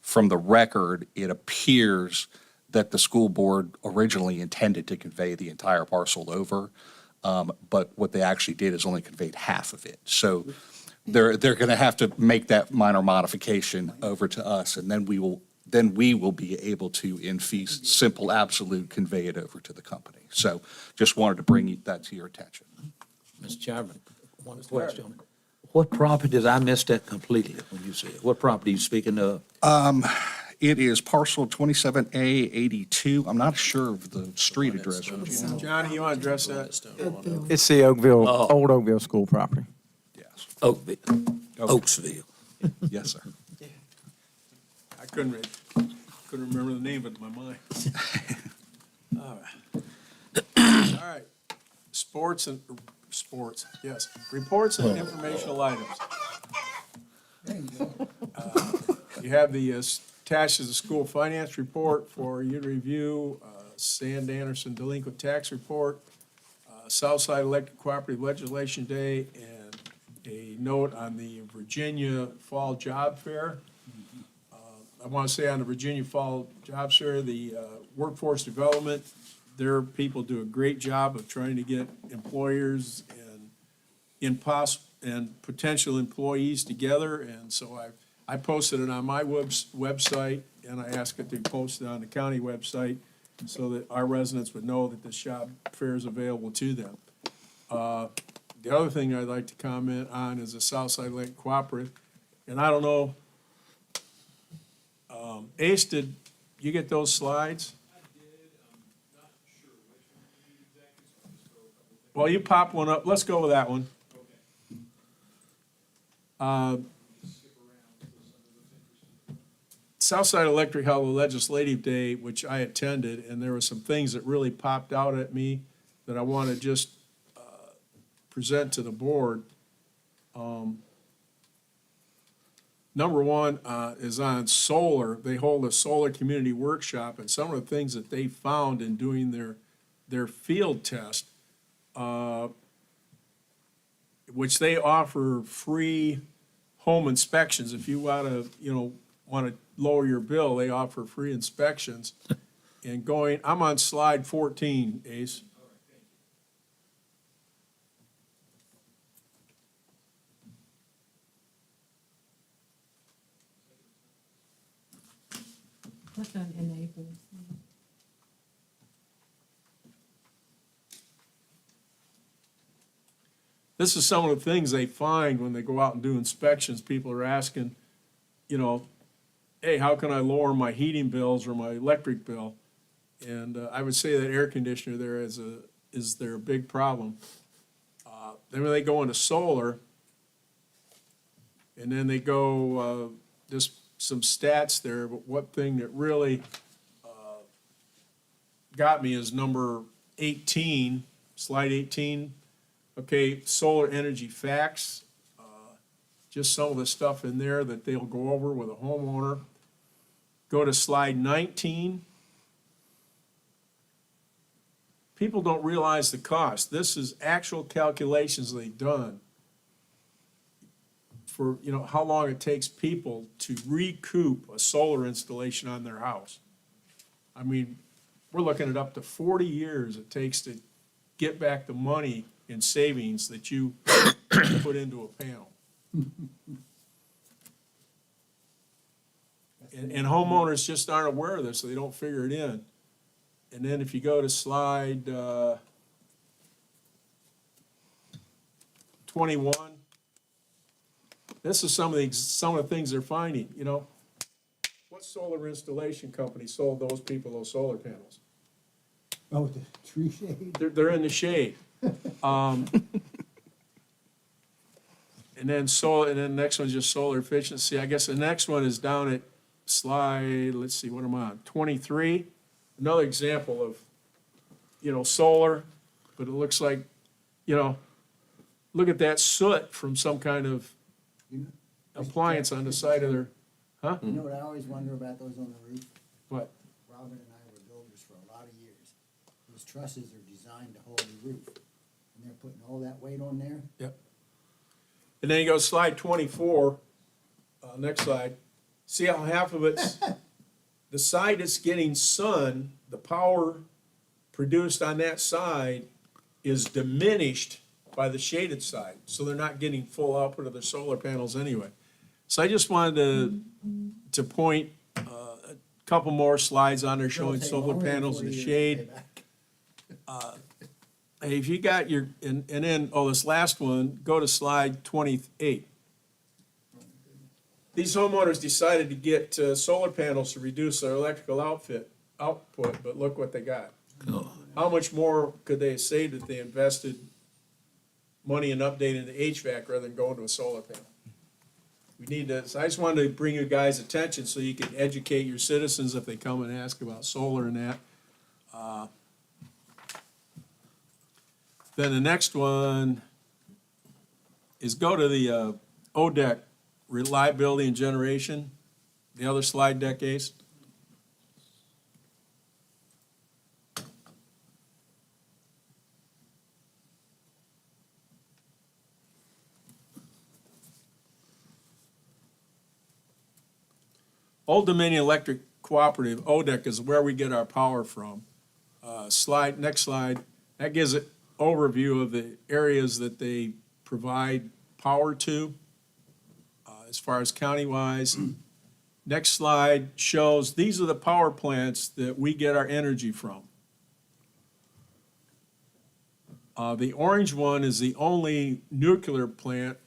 from the record, it appears that the school board originally intended to convey the entire parcel over, but what they actually did is only conveyed half of it. So they're going to have to make that minor modification over to us, and then we will be able to, in fee simple absolute, convey it over to the company. So just wanted to bring that to your attention.
Mr. Chairman, one question. What property, did I miss that completely when you said? What property are you speaking of?
It is parcel 27A82. I'm not sure of the street address.
Johnny, you want to address that?
It's the Oakville,
Oh.
old Oakville School property.
Yes.
Oaksville.
Yes, sir.
I couldn't remember the name of it in my mind. All right. All right, yes, reports and informational items.
There you go.
You have the attached as a school finance report for you to review, Sand Anderson delinquent tax report, Southside Electric Cooperative Legislation Day, and a note on the Virginia Fall Job Fair. I want to say on the Virginia Fall Job Fair, the workforce development, their people do a great job of trying to get employers and potential employees together, and so I posted it on my website, and I asked it to be posted on the county website so that our residents would know that this job fair is available to them. The other thing I'd like to comment on is the Southside Lake Cooperative, and I don't know, Ace, did you get those slides? Well, you pop one up, let's go with that one. Southside Electric held a legislative day, which I attended, and there were some things that really popped out at me that I want to just present to the board. Number one is on solar. They hold a solar community workshop, and some of the things that they found in doing their field test, which they offer free home inspections. If you want to lower your bill, they offer free inspections. And I'm on slide 14, Ace.
Click on enable.
This is some of the things they find when they go out and do inspections. People are asking, hey, how can I lower my heating bills or my electric bill? And I would say that air conditioner there is their big problem. Then when they go into solar, and then they go, just some stats there, but one thing that really got me is number 18, slide 18. Okay, solar energy facts, just some of the stuff in there that they'll go over with a homeowner. Go to slide 19. People don't realize the cost. This is actual calculations they've done for, how long it takes people to recoup a solar installation on their house. I mean, we're looking at up to 40 years it takes to get back the money in savings that you put into a panel. And homeowners just aren't aware of this, so they don't figure it in. And then if you go to slide 21, this is some of the things they're finding, What solar installation company sold those people those solar panels?
Oh, the tree shade?
They're in the shade. And then the next one's just solar efficiency. I guess the next one is down at slide, let's see, what am I on? 23. Another example of, solar, but it looks like, look at that soot from some kind of appliance on the side of their, huh?
You know what I always wonder about those on the roof?
What?
Robin and I were builders for a lot of years. Those trusses are designed to hold the roof, and they're putting all that weight on there.
Yep. And then you go slide 24, next slide. See how half of it's, the side that's getting sun, the power produced on that side is diminished by the shaded side. So they're not getting full output of their solar panels anyway. So I just wanted to point a couple more slides on there showing solar panels in the shade. Hey, if you got and then, this last one, go to slide 28. These homeowners decided to get solar panels to reduce their electrical output, but look what they got. How much more could they save if they invested money in updating the HVAC rather than going to a solar panel? So I just wanted to bring you guys' attention so you can educate your citizens if they come and ask about solar and that. Then the next one is go to the ODEC, reliability and generation, the other slide deck, Ace. Old Dominion Electric Cooperative, ODEC, is where we get our power from. Next slide, that gives an overview of the areas that they provide power to, as far as county-wise. Next slide shows, these are the power plants that we get our energy from. The orange one is the only nuclear plant,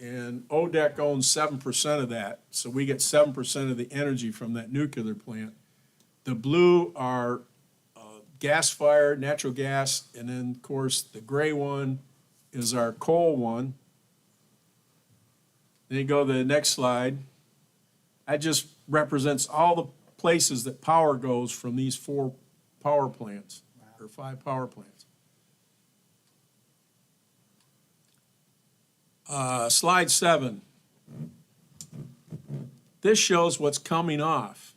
and ODEC owns 7% of that, so we get 7% of the energy from that nuclear plant. The blue are gas-fired, natural gas, and then, of course, the gray one is our coal one. Then you go to the next slide. That just represents all the places that power goes from these 4 power plants, or 5 power plants. Slide 7. This shows what's coming off.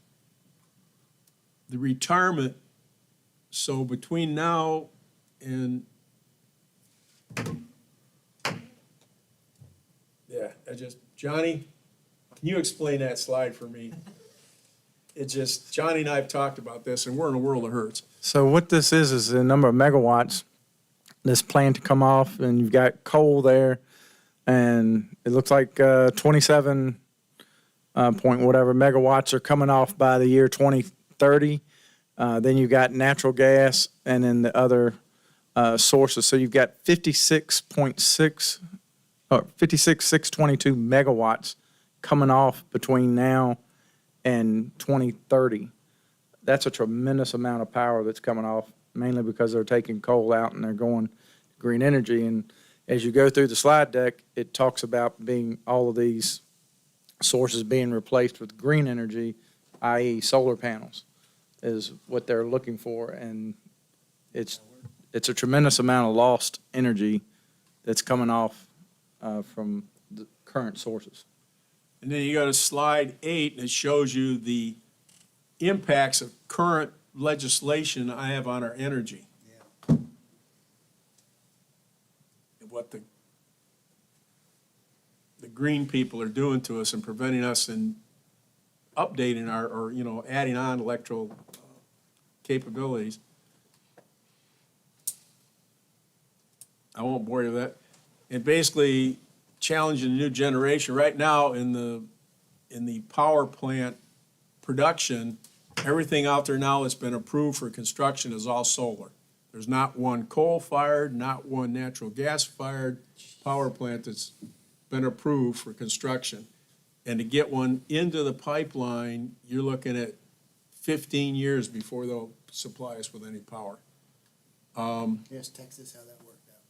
The retirement, so between now and, Johnny, can you explain that slide for me? It just, Johnny and I have talked about this, and we're in a world of hurts.
So what this is the number of megawatts that's planned to come off, and you've got coal there, and it looks like 27 point whatever megawatts are coming off by the year 2030. Then you've got natural gas, and then the other sources. So you've got 56,622 megawatts coming off between now and 2030. That's a tremendous amount of power that's coming off, mainly because they're taking coal out and they're going green energy. And as you go through the slide deck, it talks about being all of these sources being replaced with green energy, i.e. solar panels, is what they're looking for. And it's a tremendous amount of lost energy that's coming off from the current sources.
And then you go to slide 8, and it shows you the impacts of current legislation I have on our energy.
Yeah.
And what the green people are doing to us and preventing us in updating or adding on electrical capabilities. I won't bore you with that. And basically challenging the new generation. Right now in the power plant production, everything out there now that's been approved for construction is all solar. There's not one coal-fired, not one natural gas-fired power plant that's been approved for construction. And to get one into the pipeline, you're looking at 15 years before they'll supply us with any power.
Yes, Texas, how that worked out.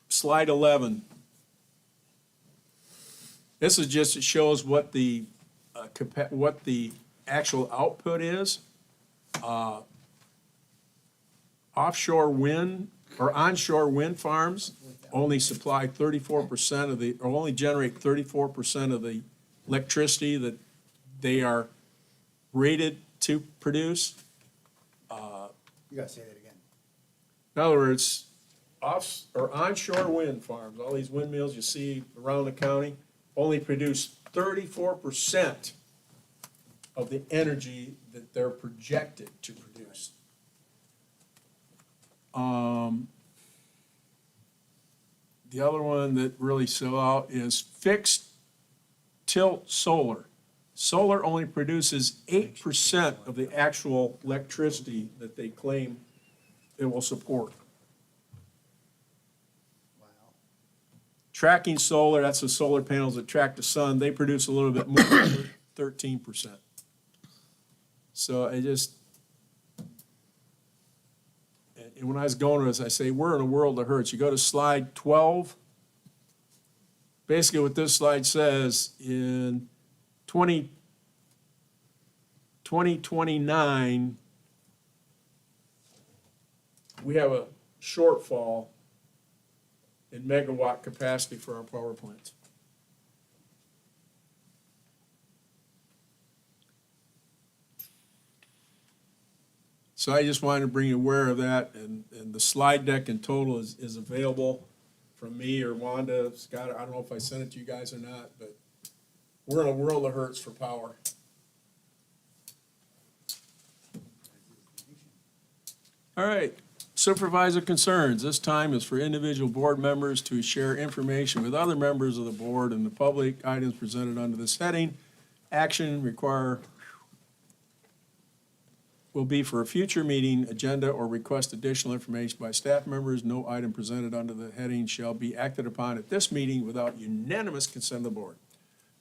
Slide 11. This is just, it shows what the actual output is. Offshore wind or onshore wind farms only supply 34% of the, or only generate 34% of the electricity that they are rated to produce.
You gotta say that again.
In other words, onshore wind farms, all these windmills you see around the county, only produce 34% of the energy that they're projected to produce. The other one that really stood out is fixed tilt solar. Solar only produces 8% of the actual electricity that they claim it will support.
Wow.
Tracking solar, that's the solar panels that track the sun, they produce a little bit more, 13%. So and when I was going to this, I say, we're in a world of hurts. You go to slide 12. Basically what this slide says, in 2029, we have a shortfall in megawatt capacity for our power plants. So I just wanted to bring you aware of that, and the slide deck in total is available from me or Wanda, Scott. I don't know if I sent it to you guys or not, but we're in a world of hurts for power. All right, supervisor concerns. This time is for individual board members to share information with other members of the board and the public. Items presented under this heading. Action will be for a future meeting agenda or request additional information by staff members. No item presented under the heading shall be acted upon at this meeting without unanimous consent of the board.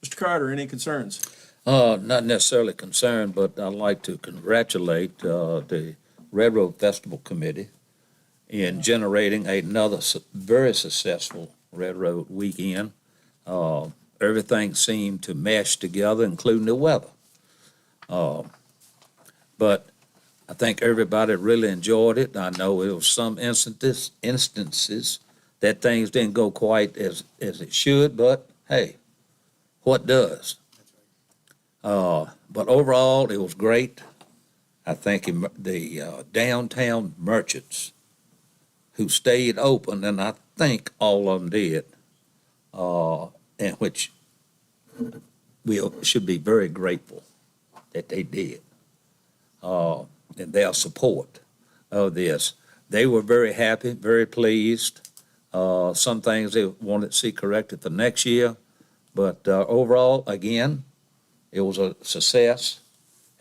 Mr. Carter, any concerns?
Not necessarily concerned, but I'd like to congratulate the Railroad Festival Committee in generating another very successful railroad weekend. Everything seemed to mesh together, including the weather. But I think everybody really enjoyed it. I know there was some instances that things didn't go quite as it should, but hey, what does? But overall, it was great. I think the downtown merchants who stayed open, and I think all of them did, and which we should be very grateful that they did, and their support of this. They were very happy, very pleased. Some things they wanted to see corrected for next year, but overall, again, it was a success.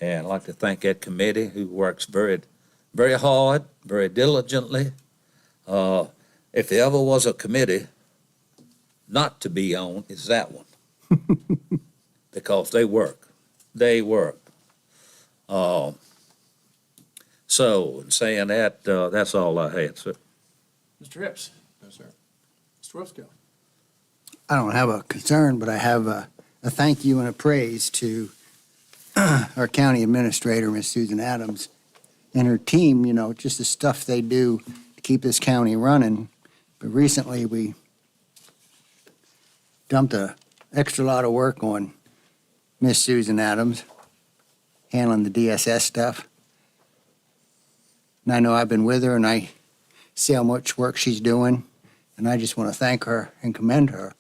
And I'd like to thank that committee who works very, very hard, very diligently. If there ever was a committee not to be on, it's that one. Because they work. They work. So, in saying that, that's all I had, sir.
Mr. Hips? No, sir. Mr. Wipskill?
I don't have a concern, but I have a thank you and a praise to our county administrator, Miss Susan Adams, and her team, you know, just the stuff they do to keep this county running. But recently, we dumped a extra lot of work on Miss Susan Adams, handling the DSS stuff. And I know I've been with her, and I see how much work she's doing, and I just want to thank her and commend her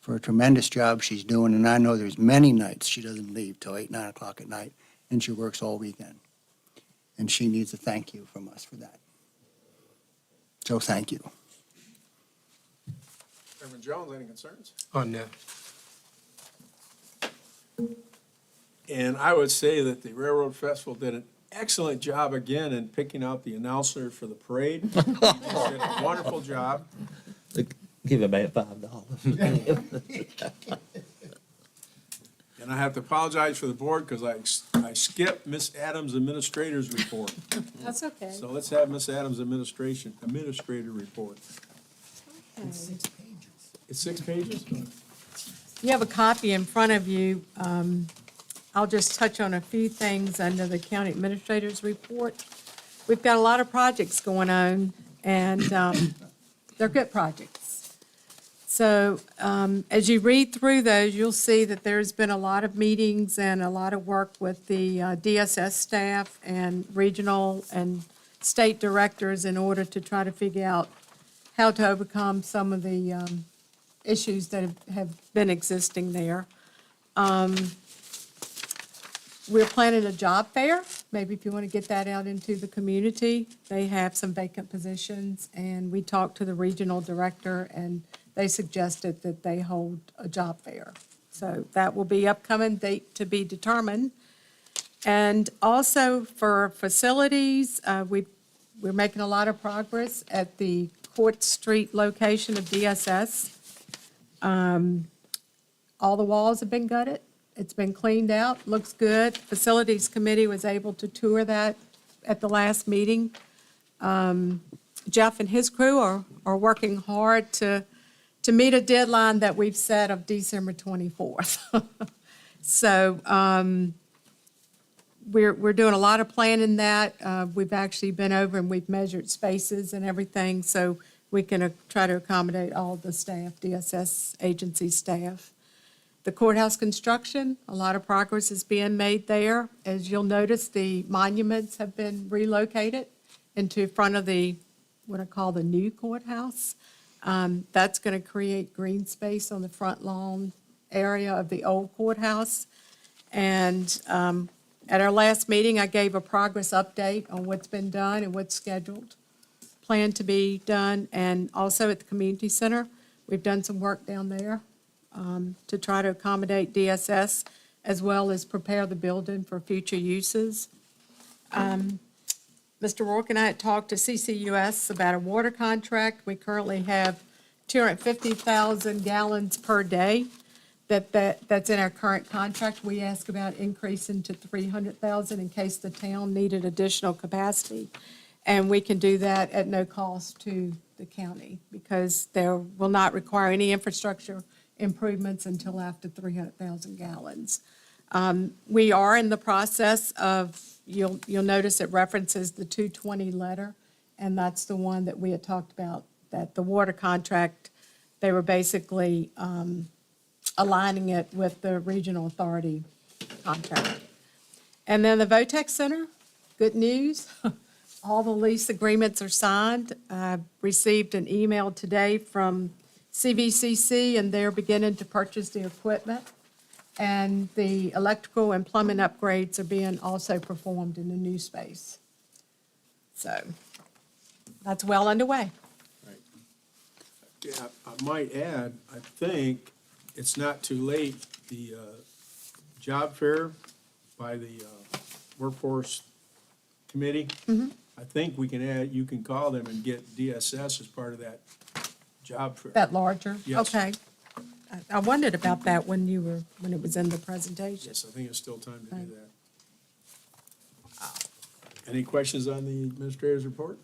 for a tremendous job she's doing, and I know there's many nights she doesn't leave till 8, 9 o'clock at night, and she works all weekend. And she needs a thank you from us for that. So thank you.
Chairman Jones, any concerns?
On that.
And I would say that the Railroad Festival did an excellent job again in picking out the announcer for the parade. They did a wonderful job.
Give a man $5.
And I have to apologize for the board because I skipped Miss Adams' administrator's report.
That's okay.
So let's have Miss Adams' administrator report.
Okay.
It's 6 pages?
You have a copy in front of you. I'll just touch on a few things under the county administrator's report. We've got a lot of projects going on, and they're good projects. So as you read through those, you'll see that there's been a lot of meetings and a lot of work with the DSS staff and regional and state directors in order to try to figure out how to overcome some of the issues that have been existing there. We're planning a job fair, maybe if you want to get that out into the community. They have some vacant positions, and we talked to the regional director, and they suggested that they hold a job fair. So that will be upcoming, date to be determined. And also for facilities, we're making a lot of progress at the Court Street location of DSS. All the walls have been gutted. It's been cleaned out, looks good. Facilities Committee was able to tour that at the last meeting. Jeff and his crew are working hard to meet a deadline that we've set of December 24th. So we're doing a lot of planning that. We've actually been over and we've measured spaces and everything. So we can try to accommodate all the staff, DSS agency staff. The courthouse construction, a lot of progress is being made there. As you'll notice, the monuments have been relocated into front of the, what I call the new courthouse. That's going to create green space on the front lawn area of the old courthouse. And at our last meeting, I gave a progress update on what's been done and what's scheduled, planned to be done. And also at the community center, we've done some work down there to try to accommodate DSS, as well as prepare the building for future uses. Mr. Rourke and I had talked to CCUS about a water contract. We currently have 250,000 gallons per day that's in our current contract. We asked about increasing to 300,000 in case the town needed additional capacity. And we can do that at no cost to the county because there will not require any infrastructure improvements until after 300,000 gallons. We are in the process of, you'll notice it references the 220 letter, and that's the one that we had talked about, that the water contract, they were basically aligning it with the regional authority contract. And then the VOTEC Center, good news. All the lease agreements are signed. I received an email today from CVCC, and they're beginning to purchase the equipment. And the electrical and plumbing upgrades are being also performed in the new space. So that's well underway.
Yeah, I might add, I think it's not too late, the job fair by the workforce committee. I think we can add, you can call them and get DSS as part of that job fair.
That larger?
Yes.
Okay. I wondered about that when it was in the presentation.
Yes, I think it's still time to do that. Any questions on the administrator's report?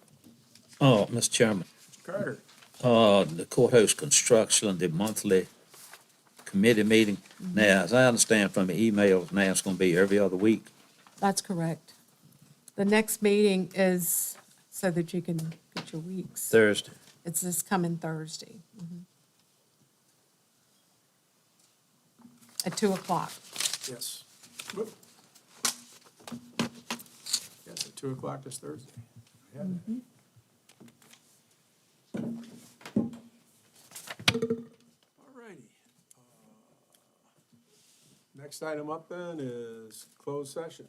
Oh, Mr. Chairman,
Carter?
the courthouse construction, the monthly committee meeting. Now, as I understand from the emails, now it's gonna be every other week.
That's correct. The next meeting is so that you can get your weeks.
Thursday.
It's this coming Thursday. At 2:00.
Yes. Whoop. Yes, at 2:00 this Thursday. I have that. All righty. Next item up then is closed session.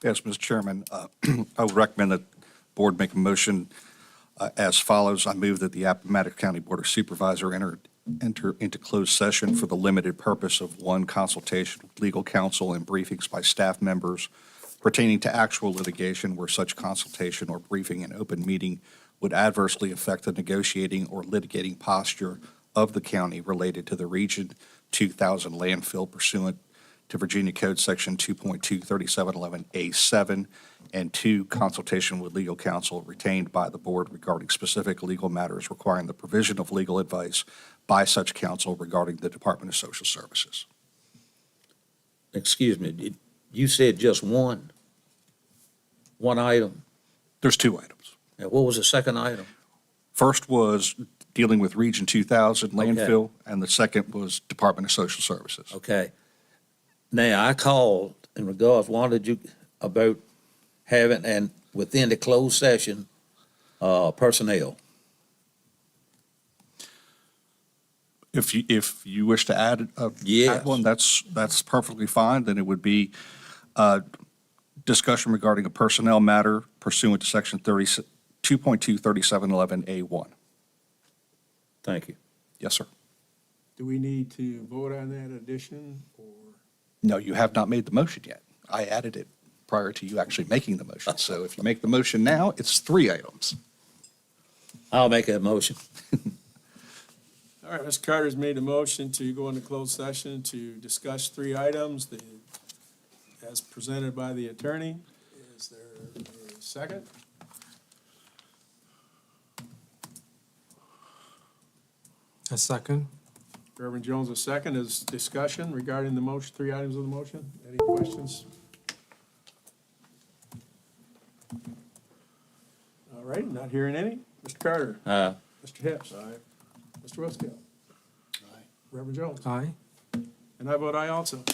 Yes, Mr. Chairman, I would recommend that the board make a motion as follows. I move that the Appomattox County Board of Supervisors enter into closed session for the limited purpose of, one, consultation with legal counsel and briefings by staff members pertaining to actual litigation where such consultation or briefing in open meeting would adversely affect the negotiating or litigating posture of the county related to the Region 2000 landfill pursuant to Virginia Code Section 2.23711A7, and 2, consultation with legal counsel retained by the board regarding specific legal matters requiring the provision of legal advice by such counsel regarding the Department of Social Services.
Excuse me, you said just one item?
There's 2 items.
And what was the second item?
First was dealing with Region 2000 landfill, and the second was Department of Social Services.
Okay. Now, I called in regards, wanted you about having, and within the closed session, personnel.
If you wish to add
Yes.
one, that's perfectly fine. Then it would be discussion regarding a personnel matter pursuant to Section 2.23711A1.
Thank you.
Yes, sir.
Do we need to vote on that addition, or?
No, you have not made the motion yet. I added it prior to you actually making the motion. So if you make the motion now, it's 3 items.
I'll make that motion.
All right, Mr. Carter's made a motion to go into closed session to discuss 3 items as presented by the attorney. Is there a second?
A second?
Reverend Jones, a second. Is discussion regarding the motion, 3 items of the motion? Any questions? All All right, not hearing any. Mr. Carter?
Aye.
Mr. Hips? Mr. Westfield? Reverend Jones?
Aye.
And I vote aye also.